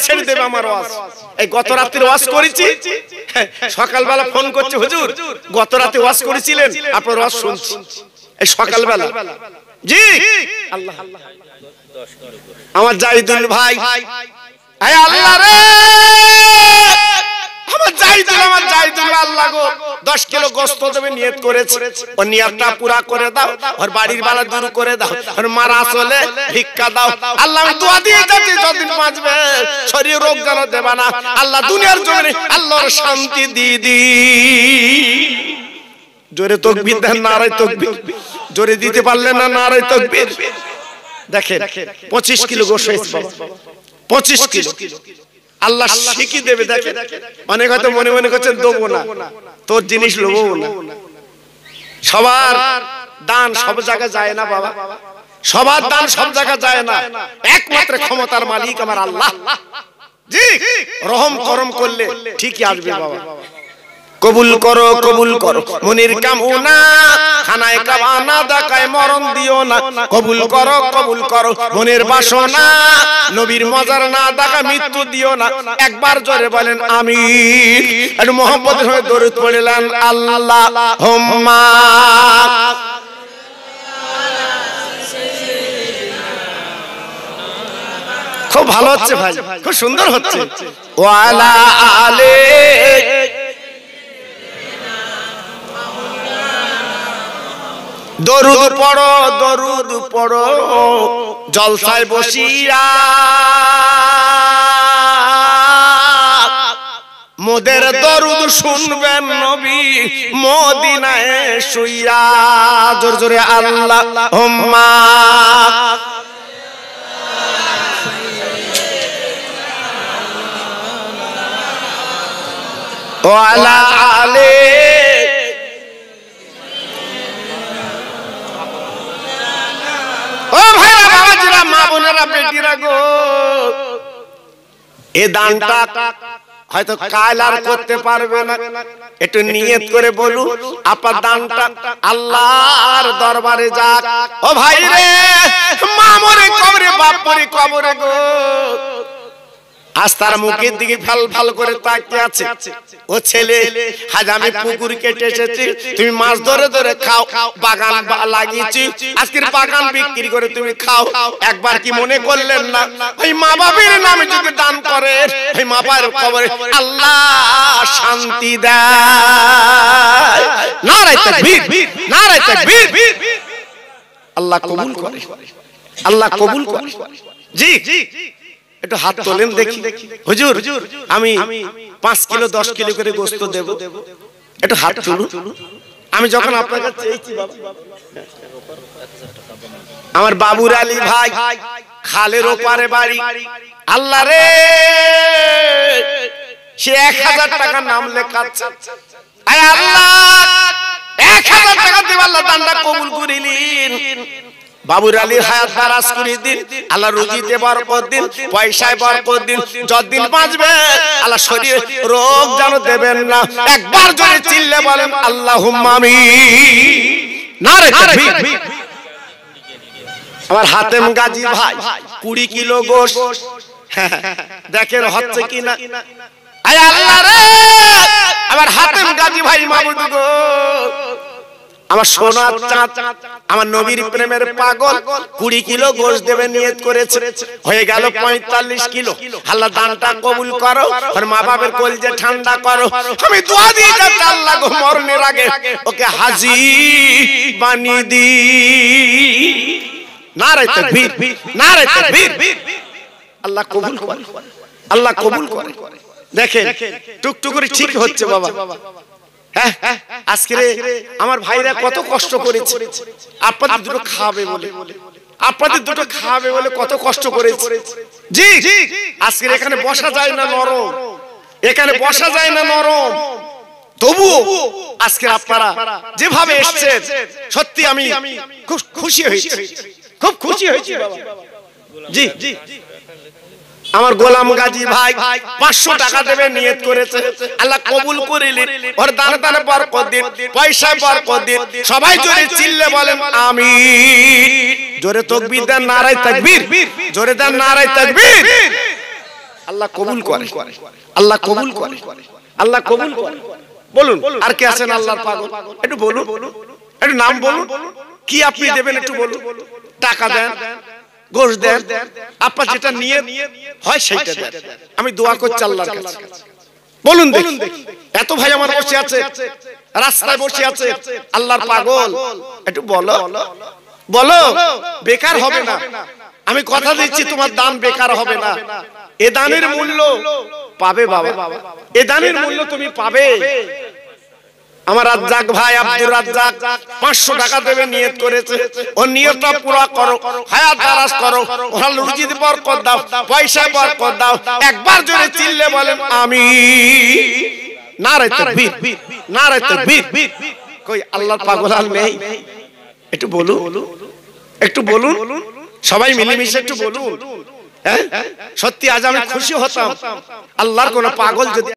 ছেড়ে দেবে, আমার ওয়াজ। এই গত রাতে ওয়াজ করেছি, সকালবেলা ফোন করছে হুজুর গত রাতে ওয়াজ করেছিলেন, আপনার ওয়াজ শুনছি এই সকালবেলা। জি আল্লাহ, আমার জাহিদুল ভাই, আয় আল্লাহ রে, আমার জাহিদুল আল্লাহ গো 10 কিলো গোশত দেবে নিয়ত করেছে, ও নিয়তটা পুরা করে দাও, আর বাড়ির বালা দূর করে দাও, আর মারা চলে ভিক্ষা দাও। আল্লাহ আমি দোয়া দিয়ে যাচ্ছি যতদিন বাঁচবে শরীর রোগ যেন দেবা না আল্লাহ, দুনিয়ার জমিনে আল্লাহর শান্তি দিয়ে দি। জোরে তাকবীর দেন, নারে তাকবীর। জোরে দিতে পারলেন না, নারে তাকবীর। দেখেন 25 কিলো গোশত হয়েছে বাবা, 25 কিলো। আল্লাহ শিখি দেবে। দেখেন অনেক হয়তো মনে মনে করছেন দেবো না, তোর জিনিস লোবো না। সবার দান সব জায়গায় যায় না বাবা, সবার দান সব জায়গায় যায় না। একমাত্র ক্ষমতার মালিক আমার আল্লাহ। জি রহম করম করলে ঠিকই আসবে বাবা। কবুল করো মনির কামনা, খানায় কাবানা দেখায় মরণ দিও না। কবুল করো মনের বাসনা, নবীর মজার না দেখা মৃত্যু দিও না। একবার জোরে বলেন আমিন। আর মুহাম্মদের হয়ে দরুদ পড়লেন আল্লাহুম্মা। খুব ভালো হচ্ছে ভাই, খুব সুন্দর হচ্ছে। ওয়ালা আলে দরুদ পড়ো জলসায় বসিয়া, মোদের দরুদ শুনবেন নবী মদিনায় শুইয়া। জোর জোরে আল্লাহুম্মা ওয়া আলা আলি। ও ভাইরা বাবাজিরা মা বোনেরা বেটিরা গো, এই দানটা হয়তো কাল আর করতে পারবে না, একটু নিয়ত করে বলুন আপনার দানটা আল্লাহর দরবারে যাক। ও ভাই রে, মা মরে কবরে, বাপ মরে কবরে গো, আজ তার মুখের দিকে ফাল ফাল করে তাকিয়ে আছে। ও ছেলে, আজ আমি পুকুর কেটে এসেছি, তুমি মাছ ধরে ধরে খাও, বাগান লাগিয়েছি, আজকের বাগান বিক্রি করে তুমি খাও। একবার কি মনে করলেন না ওই মা বাবার নামে যদি দান করে ওই মা বাবার কবরে আল্লাহ শান্তি দেয়? নারায়ে তাকবীর, নারায়ে তাকবীর। আল্লাহ কবুল করে, আল্লাহ কবুল করে। জি, একটু হাত তোলেন দেখি। হুজুর, আমি 5 কিলো 10 কিলো করে গোশত দেব, একটু হাত তুলুন। আমি যখন আপনার কাছে চেয়েছি বাবা, আমার বাবুর আলী ভাই, খালের ওপারে বাড়ি, আল্লাহ রে, সে 1000 টাকা নাম লেখাচ্ছে। আয় আল্লাহ, 1000 টাকা দিয়ে আল্লাহ দানটা কবুল করিলেন। বাবুর আলী হায়াত দারাজ করে দিন, আল্লাহ রুজিতে বরকত দিন, পয়সায় বরকত দিন, যতদিন বাঁচবে আল্লাহ শরীরে রোগ যেন দেবেন না। একবার জোরে চিল্লে বলেন আল্লাহুম্মা আমিন। নারে তাকবীর। আমার হাতেম গাজী ভাই 20 কিলো গোশত দেখেন হচ্ছে কিনা। আয় আল্লাহ রে, আমার হাতেম গাজী ভাই মাবুদ গো, আমার সোনার চাঁদ, আমার নবীর প্রেমের পাগল 20 কিলো গোশত দেবে নিয়ত করেছে, হয়ে গেল 45 কিলো। আল্লাহ দানটা কবুল করো, আর মা বাবার কলিজা ঠান্ডা করো। আমি দোয়া দিই যাতে আল্লাহ গো মরণের আগে ওকে হাজী বানিয়ে দি। নারায়ে তাকবীর, নারায়ে তাকবীর। আল্লাহ কবুল করে, আল্লাহ কবুল করে। দেখেন টুকটুক করে ঠিক হচ্ছে বাবা। হ্যাঁ, আজকে আমার ভাইরা কত কষ্ট করেছে আপনাদের দুটো খাবে বলে, আপনাদের দুটো খাবে বলে কত কষ্ট করেছে। জি, আজকে এখানে বসা যায় না নরম, এখানে বসা যায় না নরম, তবুও আজকে আপনারা যেভাবে এসেছেন সত্যি আমি খুব খুশি হয়েছি, খুব খুশি হয়েছি বাবা। জি, আমার গোলাম গাজী ভাই 500 টাকা দেবে নিয়ত করেছে, আল্লাহ কবুল করিলেন, ওর দানে দানে বরকত দিন, পয়সায় বরকত দিন। সবাই জোরে চিল্লে বলেন আমিন। জোরে তাকবীর দেন, নারায়ে তাকবীর, জোরে দেন নারায়ে তাকবীর। আল্লাহ কবুল করে, আল্লাহ কবুল করে, আল্লাহ কবুল করে। বলুন আর কে আছেন আল্লাহর পাগল? একটু বলুন, একটু নাম বলুন, কি আপনি দেবেন একটু বলুন। টাকা দেন, গোশত দেন, আপনার যেটা নিয়ে হয় সেটা দেন। আমি দোয়া করছি আল্লাহর কাছে। বলুন দেখি, এত ভাই আমার বসে আছে, রাস্তায় বসে আছে, আল্লাহর পাগল, একটু বলো, বলো, বেকার হবে না। আমি কথা দিচ্ছি তোমার দান বেকার হবে না। এ দানের মূল্য পাবে বাবা, এ দানের মূল্য তুমি পাবে। আমার রাজ্জাক ভাই আব্দুর রাজ্জাক 500 টাকা দেবে নিয়ত করেছে, ও নিয়তটা পুরো করো, হায়াত দারাজ করো, ওরা রুজিতে বরকত দাও, পয়সায় বরকত দাও। একবার জোরে চিল্লে বলেন আমিন। নারায়ে তাকবীর, নারায়ে তাকবীর। কই আল্লাহর পাগল আর নেই? একটু বলুন, একটু বলুন, সবাই মিলেমিশে একটু বলুন। হ্যাঁ, সত্যি আজ আমি খুশি হতাম আল্লাহর কোন পাগল যদি